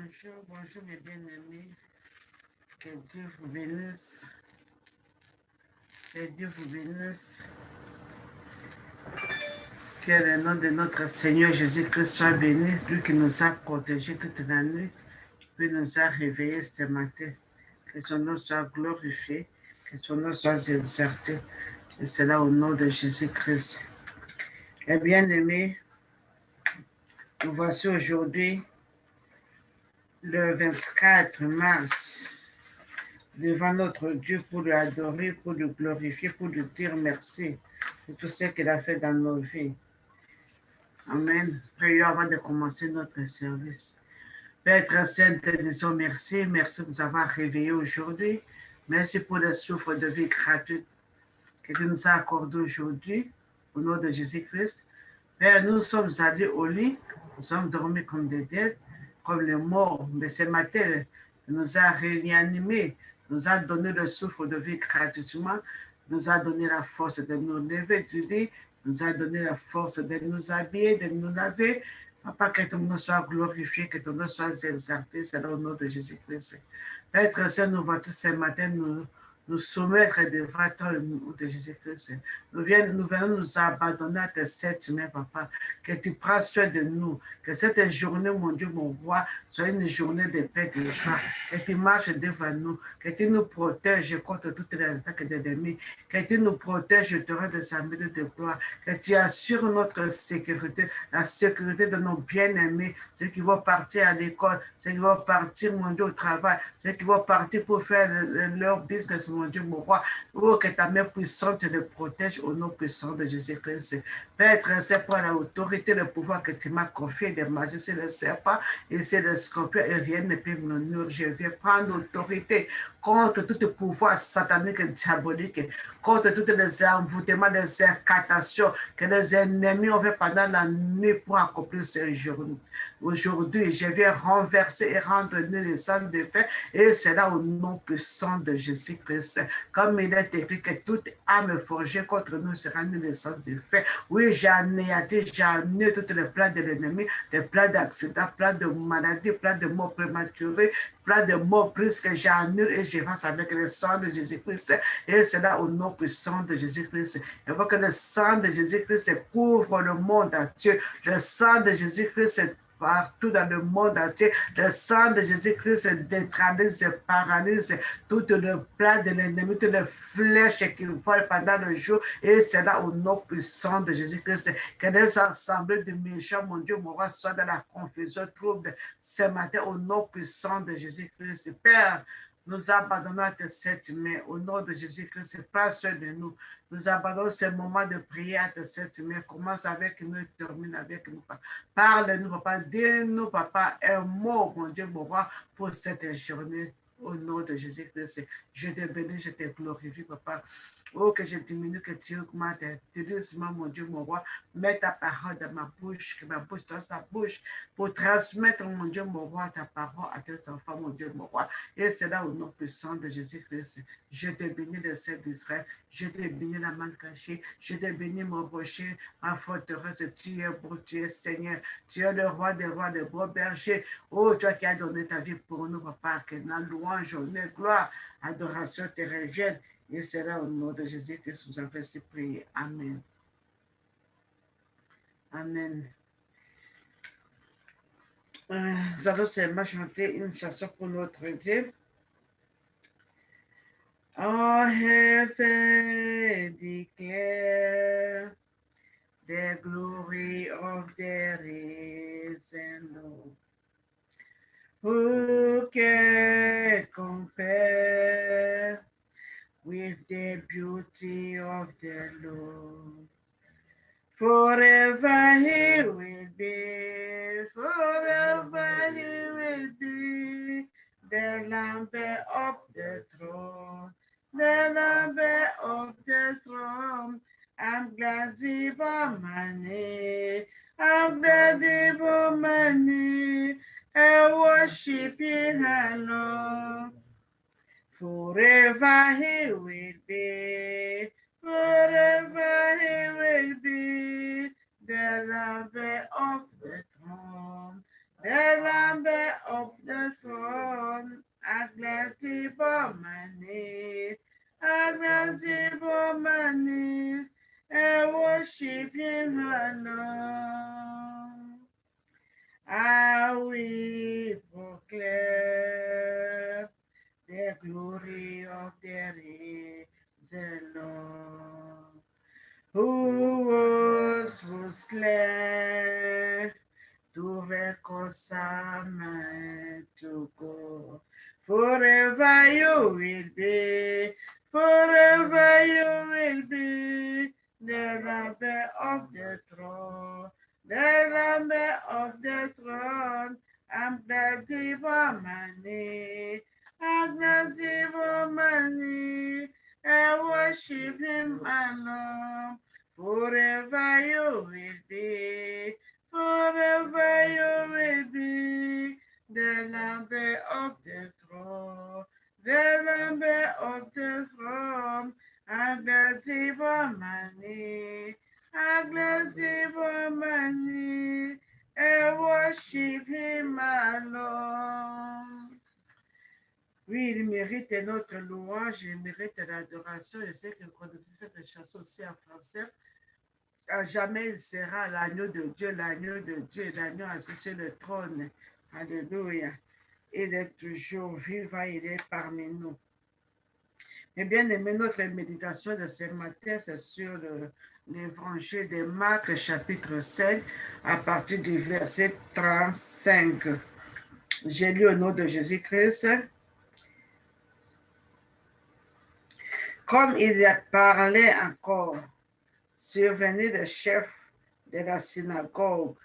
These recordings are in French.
Bonjour, bonjour mes bien-aimés. Que Dieu vous bénisse. Que Dieu vous bénisse. Que le nom de notre Seigneur Jésus-Christ soit béni, lui qui nous a protégés toute la nuit, puis nous a réveillés ce matin. Que son nom soit glorifié, que son nom soit exalté. Et cela au nom de Jésus-Christ. Eh bien-aimés, nous voici aujourd'hui le 24 mars devant notre Dieu pour l'adorer, pour le glorifier, pour lui dire merci pour tout ce qu'il a fait dans nos vies. Amen. Prions avant de commencer notre service. Père très saint, te disons merci. Merci de nous avoir réveillés aujourd'hui. Merci pour le souffle de vie gratuit que tu nous as accordé aujourd'hui. Au nom de Jésus-Christ. Père, nous sommes allés au lit. Nous sommes dormis comme des dettes, comme les morts. Mais ce matin, tu nous as réanimés, nous a donné le souffle de vie gratuitement, nous a donné la force de nous lever du lit, nous a donné la force de nous habiller, de nous laver. Papa, que ton nom soit glorifié, que ton nom soit exalté, c'est au nom de Jésus-Christ. Père très saint, nous voici ce matin, nous soumettre devant toi au nom de Jésus-Christ. Nous venons nous abandonner à tes sept mains, papa. Que tu prennes soin de nous. Que cette journée, mon Dieu, mon roi, soit une journée de paix et de joie. Que tu marches devant nous. Que tu nous protèges contre toutes les attaques de l'ennemi. Que tu nous protèges au terrain de sa mêlée de gloire. Que tu assures notre sécurité, la sécurité de nos bien-aimés, ceux qui vont partir à l'école, ceux qui vont partir, mon Dieu, au travail, ceux qui vont partir pour faire leur business, mon Dieu, mon roi. Oh, que ta main puissante les protège au nom puissant de Jésus-Christ. Père, c'est pour l'autorité, le pouvoir que tu m'as confié des magies, c'est le serpent et c'est le scorpion et rien ne peut me nuire. Je vais prendre l'autorité contre tout pouvoir satanique et diabolique, contre tous les envoûtements, les incantations que les ennemis ont fait pendant la nuit pour accomplir ces journées. Aujourd'hui, je vais renverser et rendre nul les sang de fait, et c'est là au nom puissant de Jésus-Christ. Comme il est écrit que toute âme forgée contre nous sera nulle les sang de fait. Oui, j'ai anéanti tous les plans de l'ennemi, les plans d'accident, plans de maladie, plans de mort prématurée, plans de mort plus que j'annule et j'avance avec le sang de Jésus-Christ. Et c'est là au nom puissant de Jésus-Christ. Il faut que le sang de Jésus-Christ couvre le monde entier. Le sang de Jésus-Christ partout dans le monde entier. Le sang de Jésus-Christ neutralise et paralyse tout le plan de l'ennemi, toutes les flèches qui volent pendant le jour. Et c'est là au nom puissant de Jésus-Christ que les assemblées de méchants, mon Dieu, mon roi, soient dans la confusion, trouble ce matin au nom puissant de Jésus-Christ. Père, nous abandonnons à tes sept mains au nom de Jésus-Christ. Prends soin de nous. Nous abandonnons ce moment de prière à tes sept mains. Commence avec nous et termine avec nous. Parle-nous, papa. Dis-nous, papa, un mot, mon Dieu, mon roi, pour cette journée. Au nom de Jésus-Christ, je te bénis, je te glorifie, papa. Oh, que je diminue, que tu augmentes. Doucement, mon Dieu, mon roi. Mets ta parole dans ma bouche, que ma bouche dans ta bouche, pour transmettre, mon Dieu, mon roi, ta parole à tes enfants, mon Dieu, mon roi. Et c'est là au nom puissant de Jésus-Christ. Je te bénis le ciel d'Israël. Je te bénis la main cachée. Je te bénis mon rocher, ma forteresse. Tu es beau, tu es Seigneur. Tu es le roi des rois, le beau berger. Oh, toi qui as donné ta vie pour nous, papa, que la louange, honneur, gloire, adoration te revienne. Et c'est là au nom de Jésus que nous avons fait prier. Amen. Amen. Nous allons seulement chanter une chanson pour notre Dieu. All heaven declare the glory of the risen Lord. Who can compare with the beauty of the Lord? Forever he will be, forever he will be, the Lamb of the throne, the Lamb of the throne. I'm glad for money, I'm glad for money, I worship you, Lord. Forever he will be, forever he will be, the Lamb of the throne, The Lamb of the throne, I gladly bow my knees, I gladly bow my knees, and worship Him alone. I will proclaim the glory of the risen Lord, who was slain to reconcile man to God. Forever you will be, forever you will be the Lamb of the throne, the Lamb of the throne. I'm glad to bow my knee, I'm glad to bow my knee, and worship Him alone. Forever you will be, forever you will be the Lamb of the throne, the Lamb of the throne. I'm glad to bow my knee, I'm glad to bow my knee, and worship Him alone. Oui, il mérite notre louange, il mérite l'adoration. Je sais que vous connaissez cette chanson aussi en français. À jamais il sera l'agneau de Dieu, l'agneau assis sur le trône. Alléluia. Il est toujours vivant, il est parmi nous. Et bien aimé, notre méditation de ce matin, c'est sur l'évangile de Marc, chapitre 5, à partir du verset 35. J'ai lu au nom de Jésus-Christ. Comme il a parlé encore, survenait le chef de la synagogue,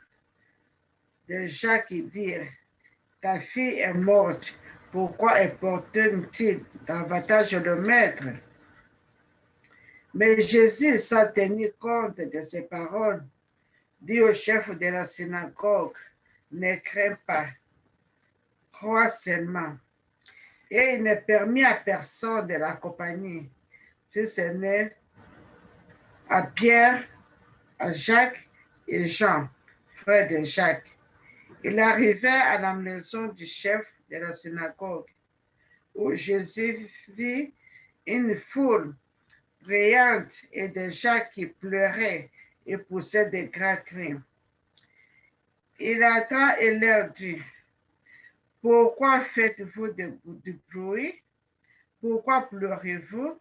de Jacques, qui dirent, ta fille est morte, pourquoi importune-t-il davantage le maître? Mais Jésus, sans tenir compte de ces paroles, dit au chef de la synagogue, ne crains pas, crois seulement. Et il ne permit à personne de l'accompagner, si ce n'est à Pierre, à Jacques et Jean, frère de Jacques. Il arrivait à la maison du chef de la synagogue, où Jésus vit une foule brillante et des gens qui pleuraient et poussaient des grands cris. Il entra et leur dit, pourquoi faites-vous du bruit? Pourquoi pleurez-vous?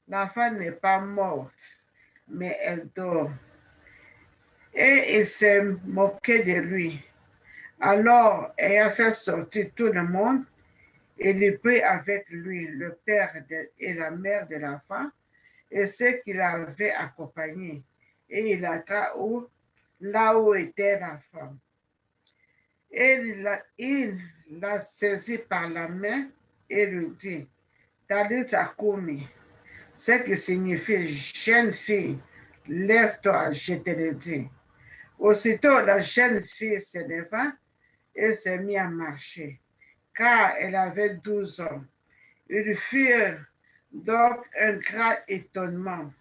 L'enfant n'est pas morte, mais elle dort. Et il s'est moqué de lui. Alors, ayant fait sortir tout le monde, il prit avec lui le père et la mère de l'enfant et ceux qui l'avaient accompagné. Et il entra là où était l'enfant. Et il l'a saisi par la main et lui dit, Talitha Kumi, ce qui signifie jeune fille, lève-toi, je te le dis. Aussitôt, la jeune fille se leva et s'est mise à marcher, car elle avait 12 ans. Ils furent donc un grand étonnement.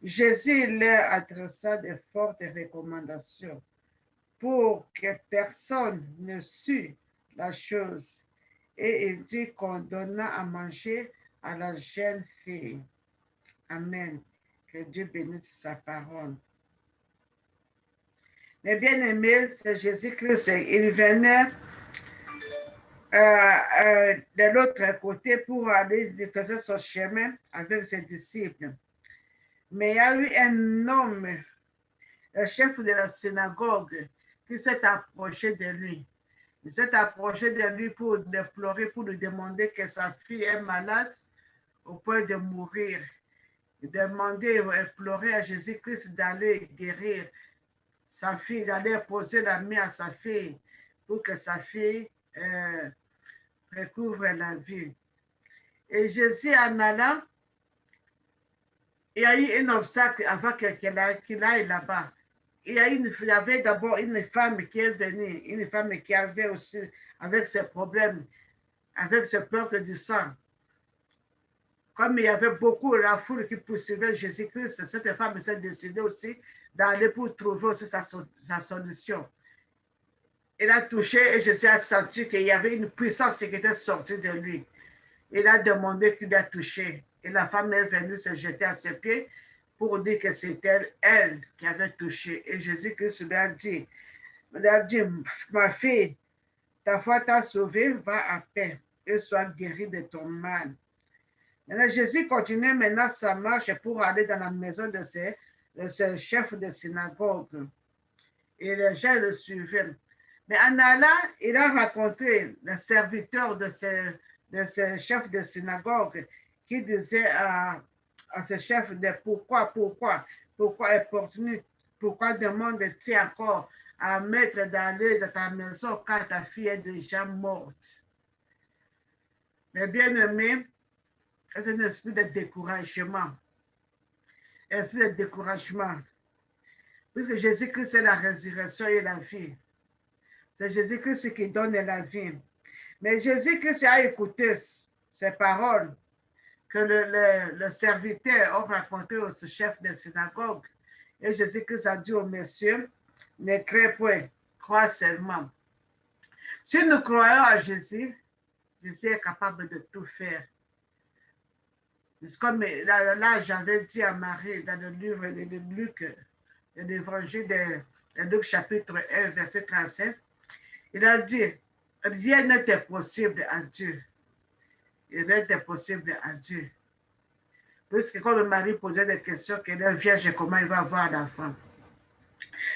Jésus leur adressa de fortes recommandations pour que personne ne sût la chose. Et il dit qu'on donna à manger à la jeune fille. Amen. Que Dieu bénisse sa parole. Mais bien aimé, c'est Jésus-Christ. Il venait de l'autre côté pour aller, il faisait son chemin avec ses disciples. Mais il y a eu un homme, le chef de la synagogue, qui s'est approché de lui. Il s'est approché de lui pour le pleurer, pour lui demander que sa fille est malade au point de mourir. Il demandait, il pleurait à Jésus-Christ d'aller guérir sa fille, d'aller poser la main à sa fille pour que sa fille recouvre la vie. Et Jésus, en allant, il y a eu un obstacle avant qu'il aille là-bas. Il y avait d'abord une femme qui est venue, une femme qui avait aussi, avec ses problèmes, avec ses peurs du sang. Comme il y avait beaucoup de la foule qui poursuivait Jésus-Christ, cette femme s'est décidée aussi d'aller pour trouver aussi sa solution. Il a touché et Jésus a senti qu'il y avait une puissance qui était sortie de lui. Il a demandé qu'il a touché. Et la femme est venue se jeter à ses pieds pour dire que c'était elle qui avait touché. Et Jésus-Christ lui a dit, ma fille, ta foi t'a sauvée, va à paix et sois guérie de ton mal. Maintenant, Jésus continuait maintenant sa marche pour aller dans la maison de ce chef de synagogue. Et les gens le suivaient. Mais en allant, il a rencontré le serviteur de ce chef de synagogue qui disait à ce chef de pourquoi importune, pourquoi demande-t-il encore à maître d'aller dans ta maison quand ta fille est déjà morte. Mais bien aimé, c'est un esprit de découragement. Esprit de découragement. Puisque Jésus-Christ est la résurrection et la vie. C'est Jésus-Christ qui donne la vie. Mais Jésus-Christ a écouté ces paroles que le serviteur a raconté au chef de synagogue. Et Jésus-Christ a dit au monsieur, ne crée point, crois seulement. Si nous croyons à Jésus, Jésus est capable de tout faire. Comme là j'avais dit à Marie dans le livre de Luc, de l'évangile de Luc chapitre 1, verset 37, il a dit, rien n'est impossible à Dieu. Rien n'est impossible à Dieu. Puisque quand le mari posait des questions, qu'elle est vierge, comment il va avoir l'enfant.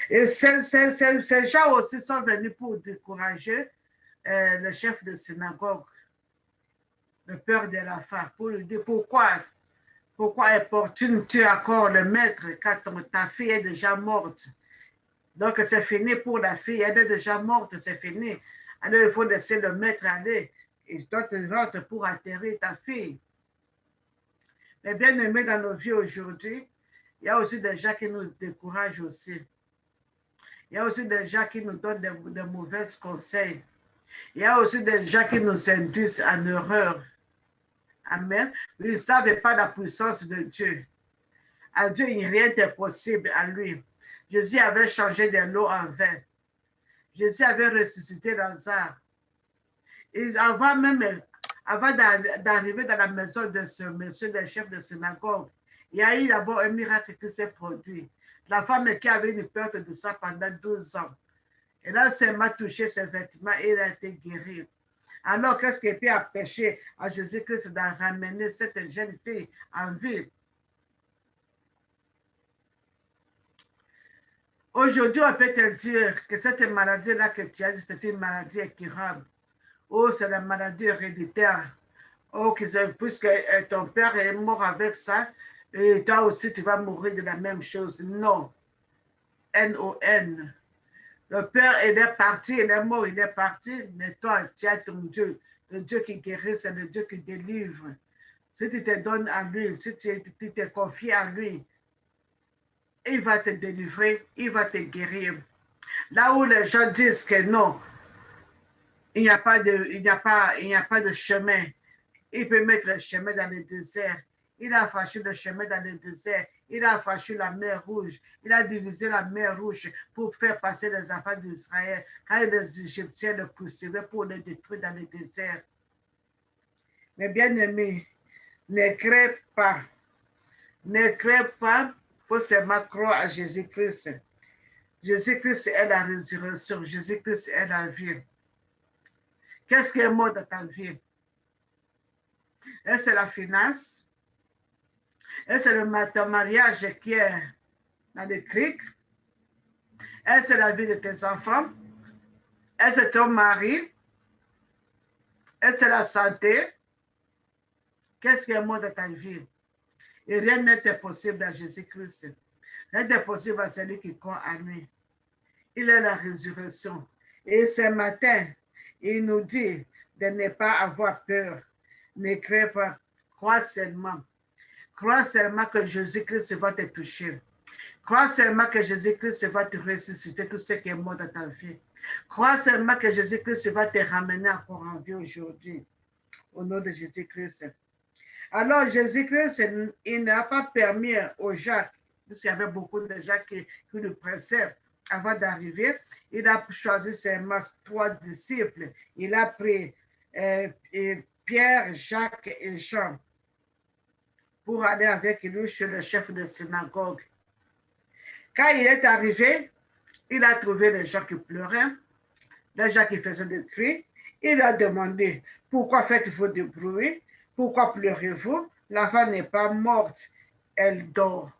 Et ces gens aussi sont venus pour décourager le chef de synagogue, le père de la femme, pour lui dire pourquoi importunes-tu encore le maître quand ta fille est déjà morte. Donc c'est fini pour la fille, elle est déjà morte, c'est fini. Alors il faut laisser le maître aller. Et toi tu rentres pour atterrir ta fille. Mais bien aimé, dans nos vies aujourd'hui, il y a aussi des gens qui nous découragent aussi. Il y a aussi des gens qui nous donnent de mauvais conseils. Il y a aussi des gens qui nous induisent en erreur. Amen. Ils ne savent pas la puissance de Dieu. À Dieu, rien n'est possible à lui. Jésus avait changé de l'eau en vin. Jésus avait ressuscité Lazare. Et avant d'arriver dans la maison de ce monsieur, le chef de synagogue, il y a eu d'abord un miracle qui s'est produit. La femme qui avait une perte de sang pendant 12 ans. Et là, elle m'a touché ses vêtements et elle a été guérie. Alors, qu'est-ce qui était empêché à Jésus-Christ de ramener cette jeune fille en vie? Aujourd'hui, on peut te dire que cette maladie-là que tu as, c'est une maladie incurable. Oh, c'est la maladie héréditaire. Oh, puisque ton père est mort avec ça, et toi aussi, tu vas mourir de la même chose. Non. N-O-N. Le père, il est parti, il est mort, il est parti, mais toi, tu as ton Dieu. Le Dieu qui guérit, c'est le Dieu qui délivre. Si tu te donnes à lui, si tu te confies à lui, il va te délivrer, il va te guérir. Là où les gens disent que non, il n'y a pas de chemin, il peut mettre le chemin dans le désert. Il a franchi le chemin dans le désert. Il a franchi la mer Rouge. Il a divisé la mer Rouge pour faire passer les enfants d'Israël quand les Égyptiens le poursuivaient pour les détruire dans le désert. Mais bien aimé, ne crée pas. Ne crée pas, il faut seulement croire à Jésus-Christ. Jésus-Christ est la résurrection. Jésus-Christ est la vie. Qu'est-ce qui est mort dans ta vie? Est-ce la finance? Est-ce ton mariage qui est dans le cric? Est-ce la vie de tes enfants? Est-ce ton mari? Est-ce la santé? Qu'est-ce qui est mort dans ta vie? Et rien n'est impossible à Jésus-Christ. Rien n'est possible à celui qui croit à lui. Il est la résurrection. Et ce matin, il nous dit de ne pas avoir peur. Ne crée pas. Crois seulement. Crois seulement que Jésus-Christ va te toucher. Crois seulement que Jésus-Christ va te ressusciter tout ce qui est mort dans ta vie. Crois seulement que Jésus-Christ va te ramener encore en vie aujourd'hui. Au nom de Jésus-Christ. Alors, Jésus-Christ, il n'a pas permis aux gens, puisqu'il y avait beaucoup de gens qui le pressaient avant d'arriver, il a choisi ses 3 disciples. Il a pris Pierre, Jacques et Jean pour aller avec lui chez le chef de synagogue. Quand il est arrivé, il a trouvé les gens qui pleuraient, les gens qui faisaient des cris. Il a demandé, pourquoi faites-vous du bruit? Pourquoi pleurez-vous? La femme n'est pas morte, elle dort.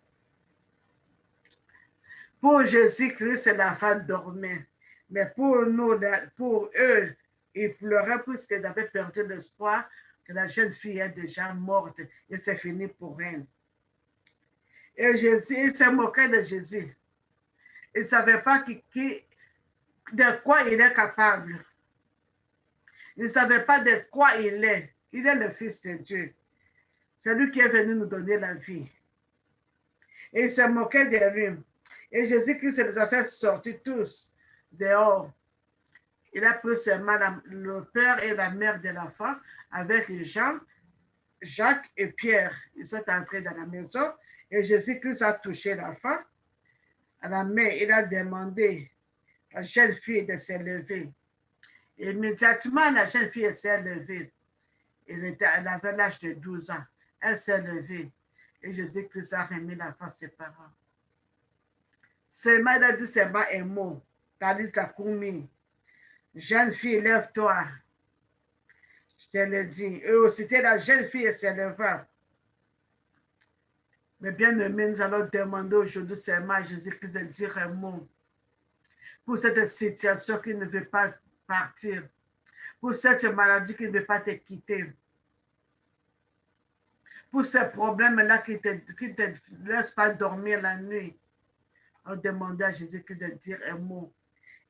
Pour Jésus-Christ, la femme dormait. Mais pour nous, pour eux, ils pleuraient puisqu'ils avaient perdu l'espoir que la jeune fille est déjà morte et c'est fini pour elle. Et Jésus, il s'est moqué de Jésus. Il ne savait pas de quoi il est capable. Il ne savait pas de quoi il est. Il est le Fils de Dieu. C'est lui qui est venu nous donner la vie. Et il s'est moqué de lui. Et Jésus-Christ les a fait sortir tous dehors. Il a pris seulement le père et la mère de l'enfant avec Jean, Jacques et Pierre. Ils sont entrés dans la maison et Jésus-Christ a touché l'enfant à la main. Il a demandé à la jeune fille de se lever. Et immédiatement, la jeune fille s'est levée. Elle avait l'âge de 12 ans. Elle s'est levée. Et Jésus-Christ a remis l'enfant à ses parents. Seulement, il a dit seulement un mot. Talita Kumi. Jeune fille, lève-toi. Je te le dis. Et aussitôt, la jeune fille se leva. Mais bien aimé, nous allons demander aujourd'hui seulement à Jésus-Christ de dire un mot pour cette situation qui ne veut pas partir, pour cette maladie qui ne veut pas te quitter, pour ce problème-là qui ne te laisse pas dormir la nuit. On demande à Jésus-Christ de dire un mot.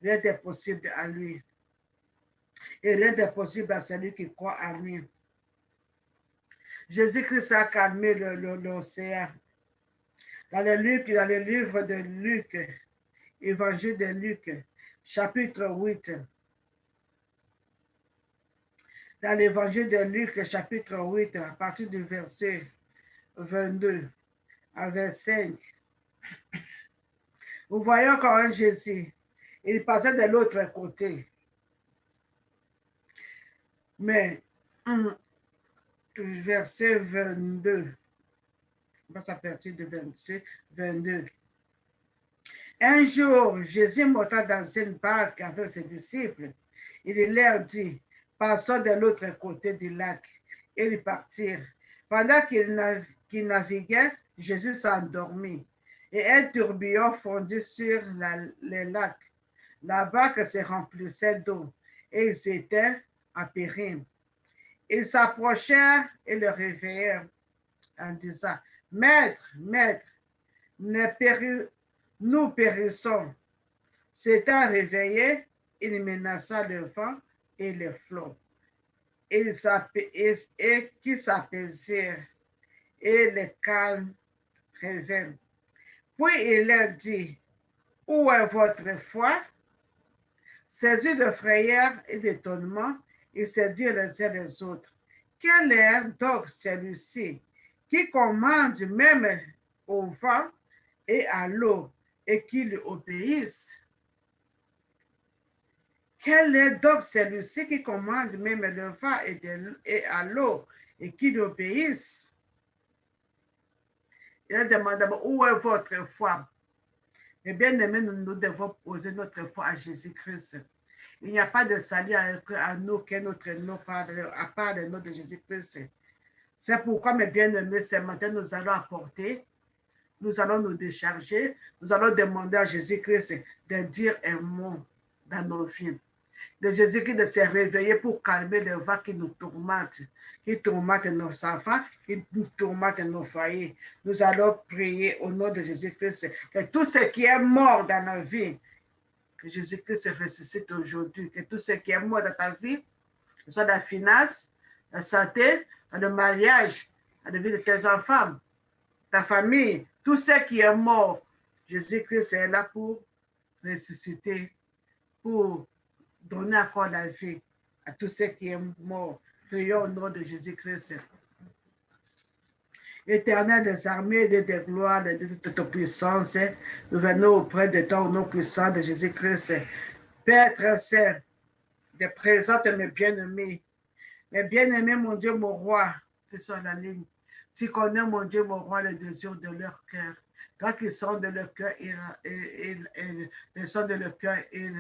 Rien n'est possible à lui. Et rien n'est possible à celui qui croit à lui. Jésus-Christ a calmé l'océan. Dans le livre de Luc, Évangile de Luc, chapitre 8. Dans l'évangile de Luc, chapitre 8, à partir du verset 22 à 25, nous voyons quand même Jésus, il passait de l'autre côté. Mais, verset 22, on passe à partir du verset 22. Un jour, Jésus monta dans une barque avec ses disciples. Il leur dit, passons de l'autre côté du lac. Et ils partirent. Pendant qu'ils naviguaient, Jésus s'endormit. Et un tourbillon fondit sur le lac. La barque se remplissait d'eau et ils étaient en péril. Ils s'approchèrent et le réveillèrent en disant, Maître, Maître, nous périssons. S'étant réveillé, il menaça le vent et le flot. Et qui s'apaisèrent et le calme revint. Puis il leur dit, où est votre foi? Saisis de frayeur et d'étonnement, ils se dirent les uns les autres, quel est donc celui-ci qui commande même au vent et à l'eau et qui lui obéissent? Quel est donc celui-ci qui commande même le vent et à l'eau et qui lui obéissent? Il a demandé, où est votre foi? Et bien aimé, nous devons poser notre foi à Jésus-Christ. Il n'y a pas de salut à nous qu'un autre nom à part le nom de Jésus-Christ. C'est pourquoi, mes bien-aimés, ce matin, nous allons apporter, nous allons nous décharger, nous allons demander à Jésus-Christ de dire un mot dans nos vies. De Jésus-Christ de se réveiller pour calmer le vent qui nous tourmente nos enfants, qui nous tourmente nos foyers. Nous allons prier au nom de Jésus-Christ que tout ce qui est mort dans nos vies, que Jésus-Christ se ressuscite aujourd'hui, que tout ce qui est mort dans ta vie, que ce soit la finance, la santé, le mariage, la vie de tes enfants, ta famille, tout ce qui est mort, Jésus-Christ est là pour ressusciter, pour donner encore la vie à tout ce qui est mort. Prions au nom de Jésus-Christ. Éternel des armées, de tes gloires, de ta puissance, nous venons auprès de toi au nom puissant de Jésus-Christ. Père très saint, de présente mes bien-aimés, mon Dieu, mon roi, qui sont la ligne. Tu connais, mon Dieu, mon roi, le désir de leur cœur. Quand ils sont de leur cœur, ils sont de leur cœur, et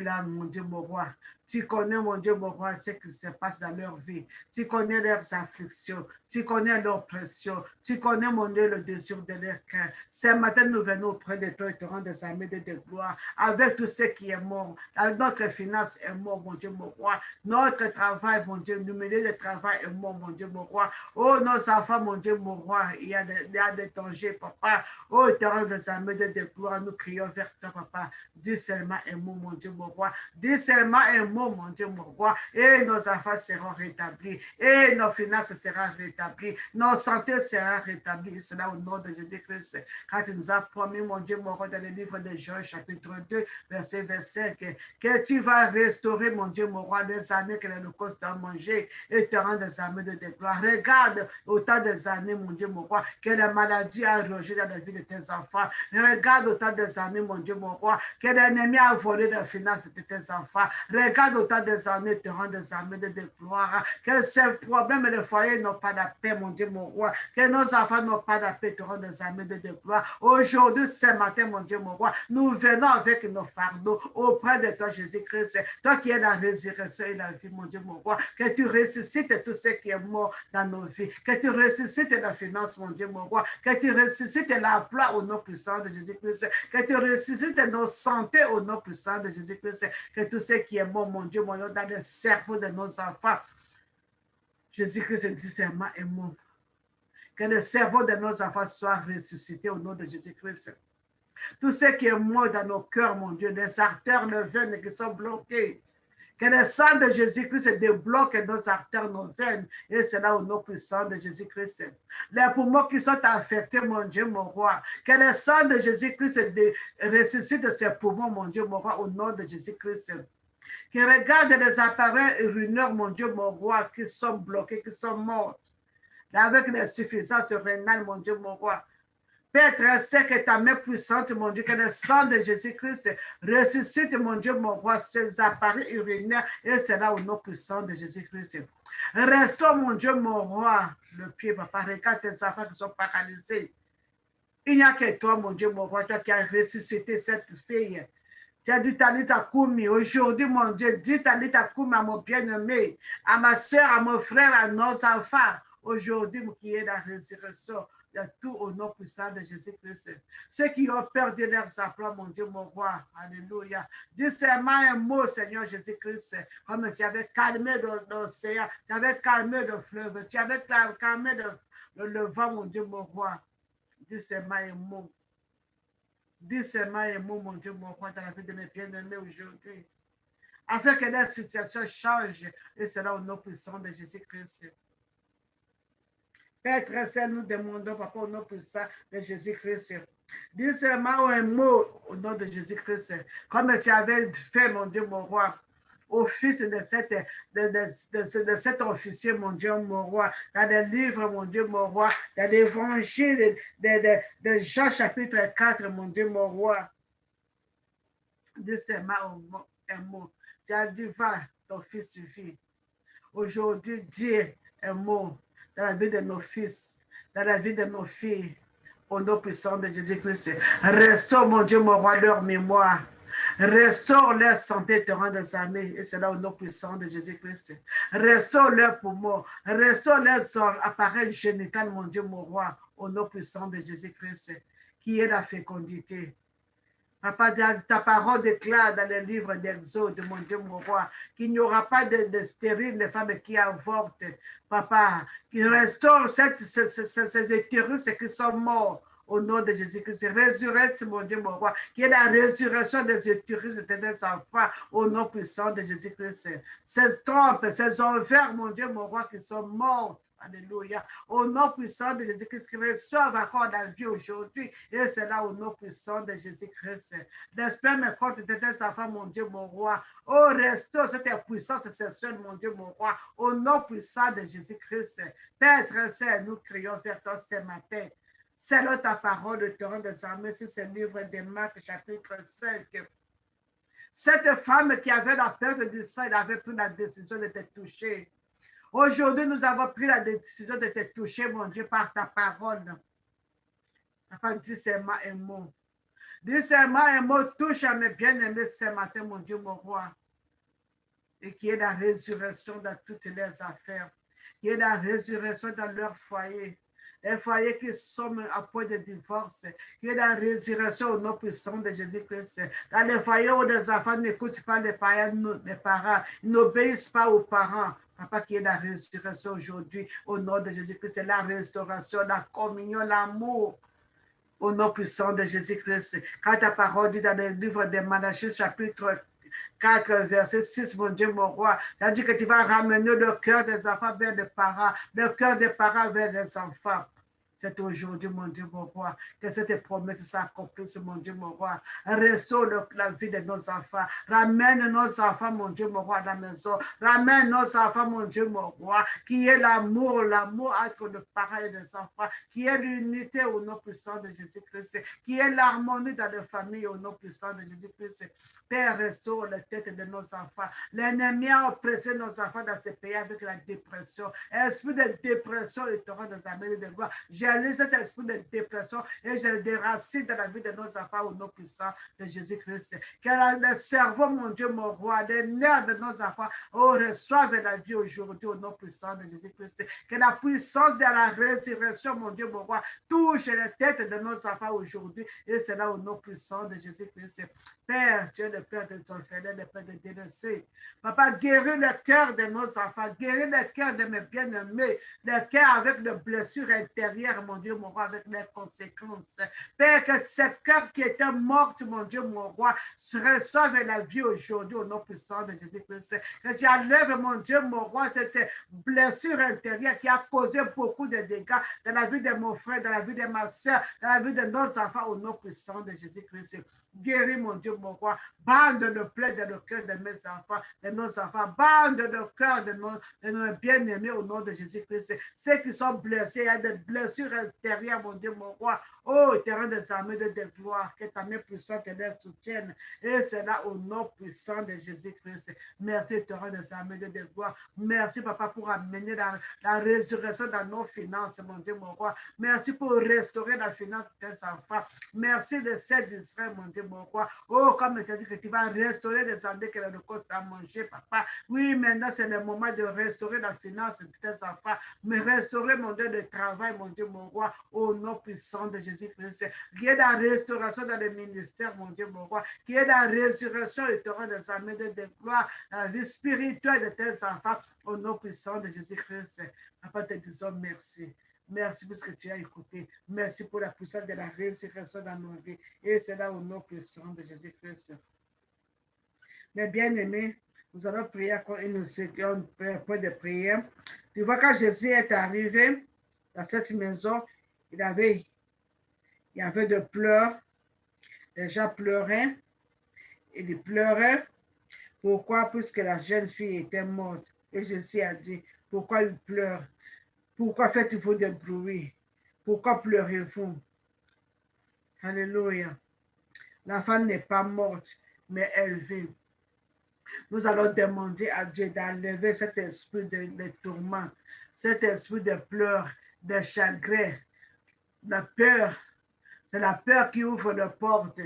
là, mon Dieu, mon roi, tu connais, mon Dieu, mon roi, ce qui se passe dans leur vie. Tu connais leurs afflictions. Tu connais leurs pressions. Tu connais, mon Dieu, le désir de leur cœur. Ce matin, nous venons auprès de toi et te rendre des armées de gloire avec tout ce qui est mort. Notre finance est mort, mon Dieu, mon roi. Notre travail, mon Dieu, le milieu de travail est mort, mon Dieu, mon roi. Oh, nos enfants, mon Dieu, mon roi, il y a des dangers, papa. Oh, te rendre des armées de gloire. Nous crions vers toi, papa. Dis seulement un mot, mon Dieu, mon roi. Dis seulement un mot, mon Dieu, mon roi. Et nos affaires seront rétablies. Et nos finances seront rétablies. Nos santé sera rétablie. Cela au nom de Jésus-Christ. Quand tu nous as promis, mon Dieu, mon roi, dans le livre de Joël, chapitre 2, verset 25, que tu vas restaurer, mon Dieu, mon roi, les années que l'Holocauste a mangé et te rendre des armées de gloire. Regarde autant des années, mon Dieu, mon roi, que la maladie a rogé dans la vie de tes enfants. Regarde autant des années, mon Dieu, mon roi, que l'ennemi a volé la finance de tes enfants. Regarde autant des années te rendre des armées de gloire. Que ces problèmes et les foyers n'ont pas la paix, mon Dieu, mon roi. Que nos enfants n'ont pas la paix, te rendre des armées de gloire. Aujourd'hui, ce matin, mon Dieu, mon roi, nous venons avec nos fardeaux auprès de toi, Jésus-Christ. Toi qui es la résurrection et la vie, mon Dieu, mon roi. Que tu ressuscites tout ce qui est mort dans nos vies. Que tu ressuscites la finance, mon Dieu, mon roi. Que tu ressuscites l'emploi au nom puissant de Jésus-Christ. Que tu ressuscites nos santé au nom puissant de Jésus-Christ. Que tout ce qui est mort, mon Dieu, mon Dieu, dans le cerveau de nos enfants, Jésus-Christ dit seulement un mot. Que le cerveau de nos enfants soit ressuscité au nom de Jésus-Christ. Tout ce qui est mort dans nos cœurs, mon Dieu, les artères, les veines qui sont bloquées. Que le sang de Jésus-Christ débloque nos artères, nos veines. Et c'est là au nom puissant de Jésus-Christ. Les poumons qui sont affectés, mon Dieu, mon roi. Que le sang de Jésus-Christ ressuscite ces poumons, mon Dieu, mon roi, au nom de Jésus-Christ. Qui regarde les appareils urineurs, mon Dieu, mon roi, qui sont bloqués, qui sont morts. Avec l'insuffisance rénale, mon Dieu, mon roi. Père très saint, que ta main puissante, mon Dieu, que le sang de Jésus-Christ ressuscite, mon Dieu, mon roi, ces appareils urinaires, et c'est là au nom puissant de Jésus-Christ. Restaure, mon Dieu, mon roi, le pied, papa, regarde tes enfants qui sont paralysés. Il n'y a que toi, mon Dieu, mon roi, toi qui as ressuscité cette fille. Tu as dit Talita Koumi. Aujourd'hui, mon Dieu, dis Talita Koumi à mon bien-aimé, à ma soeur, à mon frère, à nos enfants. Aujourd'hui, qui est la résurrection de tout au nom puissant de Jésus-Christ. Ceux qui ont perdu leurs emplois, mon Dieu, mon roi. Alléluia. Dis seulement un mot, Seigneur Jésus-Christ, comme tu avais calmé l'océan, tu avais calmé le fleuve, tu avais calmé le vent, mon Dieu, mon roi. Dis seulement un mot. Dis seulement un mot, mon Dieu, mon roi, dans la vie de mes bien-aimés aujourd'hui. Afin que la situation change, et cela au nom puissant de Jésus-Christ. Père très saint, nous demandons, papa, au nom puissant de Jésus-Christ. Dis seulement un mot au nom de Jésus-Christ. Comme tu avais fait, mon Dieu, mon roi, au fils de cet officier, mon Dieu, mon roi, dans les livres, mon Dieu, mon roi, dans l'évangile de Jean chapitre 4, mon Dieu, mon roi. Dis seulement un mot. Tu as dit, va, ton fils suffit. Aujourd'hui, dis un mot dans la vie de nos fils, dans la vie de nos filles, au nom puissant de Jésus-Christ. Restaure, mon Dieu, mon roi, leur mémoire. Restaure leur santé, te rend des armées, et c'est là au nom puissant de Jésus-Christ. Restaure leurs poumons, restaure leurs appareils génitaux, mon Dieu, mon roi, au nom puissant de Jésus-Christ, qui est la fécondité. Papa, ta parole déclare dans le livre d'Exode, mon Dieu, mon roi, qu'il n'y aura pas de stériles, de femmes qui avortent. Papa, qui restaure ces utérus qui sont morts au nom de Jésus-Christ. Résurrecte, mon Dieu, mon roi, qui est la résurrection des utérus et des enfants au nom puissant de Jésus-Christ. Ces trompes, ces ovaires, mon Dieu, mon roi, qui sont morts Alléluia. Au nom puissant de Jésus-Christ, qui reçoive encore la vie aujourd'hui. Et c'est là au nom puissant de Jésus-Christ. L'esprit me compte de tes enfants, mon Dieu, mon roi. Oh, restaure cette puissance sexuelle, mon Dieu, mon roi. Au nom puissant de Jésus-Christ. Père très saint, nous crions vers toi ce matin. C'est là ta parole, le torrent des armées, sur ce livre de Marc, chapitre 5. Cette femme qui avait la perte du sang, elle avait pris la décision de te toucher. Aujourd'hui, nous avons pris la décision de te toucher, mon Dieu, par ta parole. Papa, dis seulement un mot. Dis seulement un mot, touche à mes bien-aimés ce matin, mon Dieu, mon roi. Et qu'il y ait la résurrection dans toutes les affaires. Qu'il y ait la résurrection dans leur foyer. Les foyers qui sont à point de divorce, qu'il y ait la résurrection au nom puissant de Jésus-Christ. Dans les foyers où les enfants n'écoutent pas les parents, ils n'obéissent pas aux parents. Papa, qu'il y ait la résurrection aujourd'hui au nom de Jésus-Christ. C'est la restauration, la communion, l'amour. Au nom puissant de Jésus-Christ. Quand ta parole dit dans le livre de Malachie, chapitre 4, verset 6, mon Dieu, mon roi, tu as dit que tu vas ramener le cœur des enfants vers les parents, le cœur des parents vers les enfants. C'est aujourd'hui, mon Dieu, mon roi, que cette promesse s'accomplisse, mon Dieu, mon roi. Restaure la vie de nos enfants. Ramène nos enfants, mon Dieu, mon roi, à la maison. Ramène nos enfants, mon Dieu, mon roi. Qui est l'amour entre les parents et les enfants. Qui est l'unité au nom puissant de Jésus-Christ. Qui est l'harmonie dans les familles au nom puissant de Jésus-Christ. Père, restaure la tête de nos enfants. L'ennemi a oppressé nos enfants dans ce pays avec la dépression. Esprit de dépression et torrent des armées de gloire. J'allume cet esprit de dépression et je le déracine dans la vie de nos enfants au nom puissant de Jésus-Christ. Que le cerveau, mon Dieu, mon roi, les nerfs de nos enfants reçoivent la vie aujourd'hui au nom puissant de Jésus-Christ. Que la puissance de la résurrection, mon Dieu, mon roi, touche les têtes de nos enfants aujourd'hui et c'est là au nom puissant de Jésus-Christ. Père, Dieu, le Père des orphelins, le Père des délaissés. Papa, guéris le cœur de nos enfants, guéris le cœur de mes bien-aimés, le cœur avec les blessures intérieures, mon Dieu, mon roi, avec les conséquences. Père, que ce cœur qui était mort, mon Dieu, mon roi, reçoive la vie aujourd'hui au nom puissant de Jésus-Christ. Que tu enlèves, mon Dieu, mon roi, cette blessure intérieure qui a causé beaucoup de dégâts dans la vie de mon frère, dans la vie de ma soeur, dans la vie de nos enfants au nom puissant de Jésus-Christ. Guéris, mon Dieu, mon roi. Bande le plaie dans le cœur de mes enfants, de nos enfants. Bande le cœur de nos bien-aimés au nom de Jésus-Christ. Ceux qui sont blessés, il y a des blessures intérieures, mon Dieu, mon roi. Oh, terrain des armées de gloire, que ta main puissante les soutienne. Et c'est là au nom puissant de Jésus-Christ. Merci, terrain des armées de gloire. Merci, papa, pour amener la résurrection dans nos finances, mon Dieu, mon roi. Merci pour restaurer la finance de tes enfants. Merci, le ciel d'Israël, mon Dieu, mon roi. Oh, comme tu as dit que tu vas restaurer les années que l'Holocauste a mangé, papa. Oui, maintenant, c'est le moment de restaurer la finance de tes enfants. Mais restaurer, mon Dieu, le travail, mon Dieu, mon roi, au nom puissant de Jésus-Christ. Qu'il y ait la restauration dans le ministère, mon Dieu, mon roi. Qu'il y ait la résurrection et torrent des armées de gloire, la vie spirituelle de tes enfants, au nom puissant de Jésus-Christ. Papa, te disons merci. Merci pour ce que tu as écouté. Merci pour la puissance de la résurrection dans nos vies. Et c'est là au nom puissant de Jésus-Christ. Mes bien-aimés, nous allons prier encore une seconde point de prière. Tu vois, quand Jésus est arrivé dans cette maison, il y avait de pleurs. Les gens pleuraient. Ils pleuraient. Pourquoi? Puisque la jeune fille était morte. Et Jésus a dit, pourquoi ils pleurent? Pourquoi faites-vous de bruit? Pourquoi pleurez-vous? Alléluia. La femme n'est pas morte, mais elle vit. Nous allons demander à Dieu d'enlever cet esprit de tourment, cet esprit de pleurs, de chagrin, de peur. C'est la peur qui ouvre la porte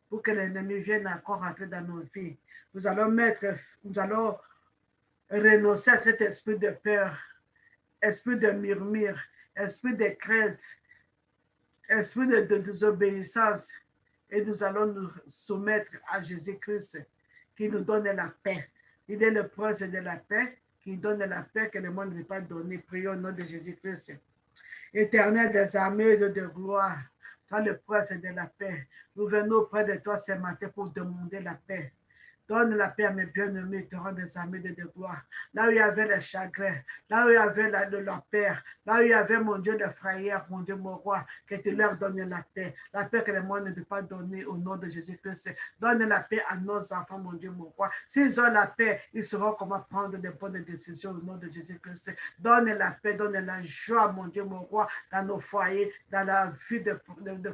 pour que l'ennemi vienne encore entrer dans nos vies. Nous allons renoncer à cet esprit de peur, esprit de murmure, esprit de crainte, esprit de désobéissance. Et nous allons nous soumettre à Jésus-Christ qui nous donne la paix. Il est le prince de la paix qui donne la paix que le monde ne peut pas donner. Prions au nom de Jésus-Christ. Éternel des armées de gloire, toi le prince de la paix, nous venons auprès de toi ce matin pour demander la paix. Donne la paix à mes bien-aimés, torrent des armées de gloire. Là où il y avait le chagrin, là où il y avait la peur, là où il y avait, mon Dieu, le frayeur, mon Dieu, mon roi, que tu leur donnes la paix que le monde ne peut pas donner au nom de Jésus-Christ. Donne la paix à nos enfants, mon Dieu, mon roi. S'ils ont la paix, ils sauront comment prendre des bonnes décisions au nom de Jésus-Christ. Donne la paix, donne la joie, mon Dieu, mon roi, dans nos foyers, dans la vie de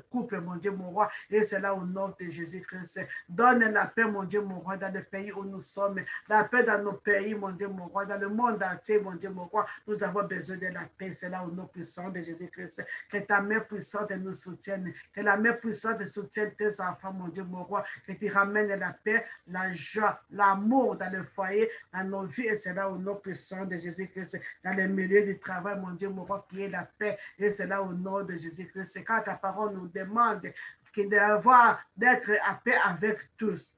couple, mon Dieu, mon roi. Et c'est là au nom de Jésus-Christ. Donne la paix, mon Dieu, mon roi, dans le pays où nous sommes. La paix dans nos pays, mon Dieu, mon roi, dans le monde entier, mon Dieu, mon roi. Nous avons besoin de la paix. C'est là au nom puissant de Jésus-Christ. Que ta main puissante nous soutienne. Que la main puissante soutienne tes enfants, mon Dieu, mon roi. Que tu ramènes la paix, la joie, l'amour dans le foyer, dans nos vies. Et c'est là au nom puissant de Jésus-Christ. Dans le milieu du travail, mon Dieu, mon roi, qui est la paix. Et c'est là au nom de Jésus-Christ. Quand ta parole nous demande d'être à paix avec tous,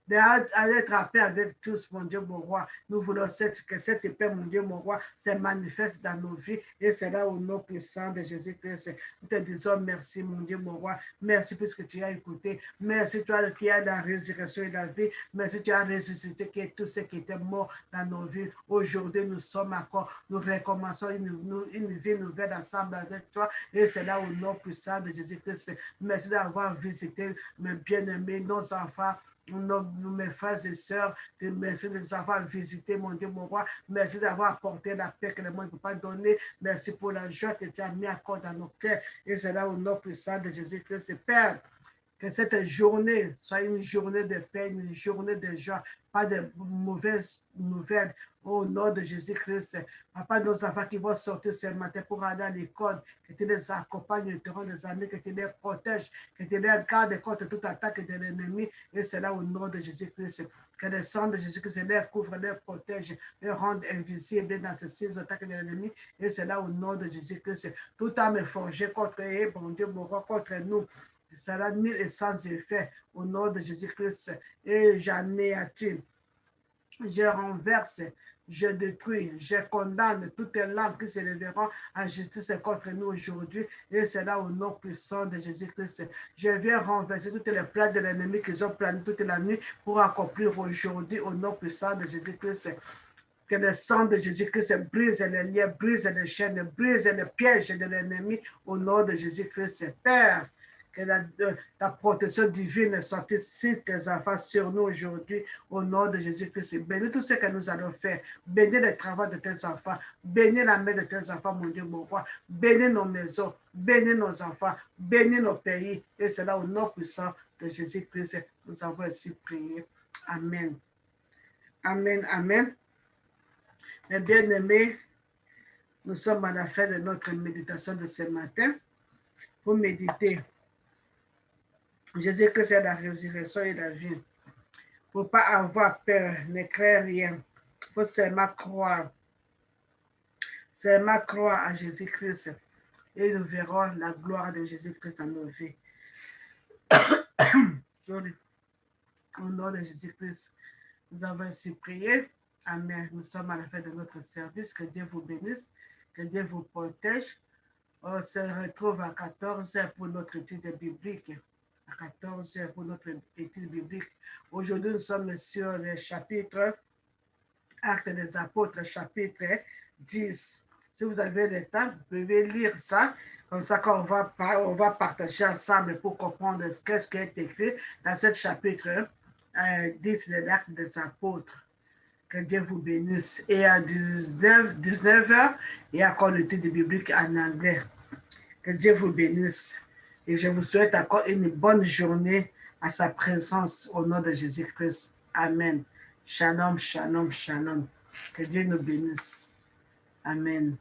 d'être en paix avec tous, mon Dieu, mon roi. Nous voulons que cette paix, mon Dieu, mon roi, se manifeste dans nos vies et c'est là au nom puissant de Jésus-Christ. Nous te disons merci, mon Dieu, mon roi. Merci puisque tu as écouté. Merci, toi qui as la résurrection et la vie. Merci, tu as ressuscité tout ce qui était mort dans nos vies. Aujourd'hui, nous sommes encore, nous recommençons une vie nouvelle ensemble avec toi et c'est là au nom puissant de Jésus-Christ. Merci d'avoir visité mes bien-aimés, nos enfants, mes frères et sœurs, merci de nous avoir visités, mon Dieu, mon roi. Merci d'avoir apporté la paix que le monde ne peut pas donner. Merci pour la joie que tu as mis à corps dans nos cœurs. Et c'est là au nom puissant de Jésus-Christ. Père, que cette journée soit une journée de paix, une journée de joie, pas de mauvaises nouvelles. Au nom de Jésus-Christ, papa, nos enfants qui vont sortir ce matin pour aller à l'école, que tu les accompagnes, tu rends des amis, que tu les protèges, que tu les gardes contre toute attaque de l'ennemi. Et c'est là au nom de Jésus-Christ. Que le sang de Jésus-Christ les couvre, les protège, les rende invisibles dans ces six attaques de l'ennemi. Et c'est là au nom de Jésus-Christ. Tout âme forgé contre eux, bon Dieu, mon roi, contre nous. Sera nul et sans effet au nom de Jésus-Christ. Et j'anéantis, je renverse, je détruis, je condamne toutes les langues qui se lèveront en justice contre nous aujourd'hui. Et c'est là au nom puissant de Jésus-Christ. Je viens renverser toutes les plans de l'ennemi qu'ils ont plané toute la nuit pour accomplir aujourd'hui au nom puissant de Jésus-Christ. Que le sang de Jésus-Christ brise les liens, brise les chaînes, brise les pièges de l'ennemi au nom de Jésus-Christ. Père, que la protection divine soit sur tes enfants, sur nous aujourd'hui, au nom de Jésus-Christ. Bénis tout ce que nous allons faire. Bénis le travail de tes enfants. Bénis la main de tes enfants, mon Dieu, mon roi. Bénis nos maisons. Bénis nos enfants. Bénis nos pays. Et c'est là au nom puissant de Jésus-Christ. Nous avons ainsi prié. Amen. Amen. Amen. Mes bien-aimés, nous sommes à la fin de notre méditation de ce matin. Pour méditer, Jésus-Christ est la résurrection et la vie. Pour ne pas avoir peur, ne craindre rien. Il faut seulement croire. Seulement croire à Jésus-Christ. Et nous verrons la gloire de Jésus-Christ dans nos vies. Au nom de Jésus-Christ, nous avons ainsi prié. Amen. Nous sommes à la fin de notre service. Que Dieu vous bénisse. Que Dieu vous protège. On se retrouve à 14h pour notre étude biblique. À 14h pour notre étude biblique. Aujourd'hui, nous sommes sur le chapitre Actes des Apôtres, chapitre 10. Si vous avez le temps, vous pouvez lire ça. Comme ça, on va partager ensemble pour comprendre ce qui est écrit dans ce chapitre 10 de l'Acte des Apôtres. Que Dieu vous bénisse. Et à 19h, il y a encore l'étude biblique en anglais. Que Dieu vous bénisse. Et je vous souhaite encore une bonne journée à sa présence au nom de Jésus-Christ. Amen. Shalom, shalom, shalom. Que Dieu nous bénisse. Amen.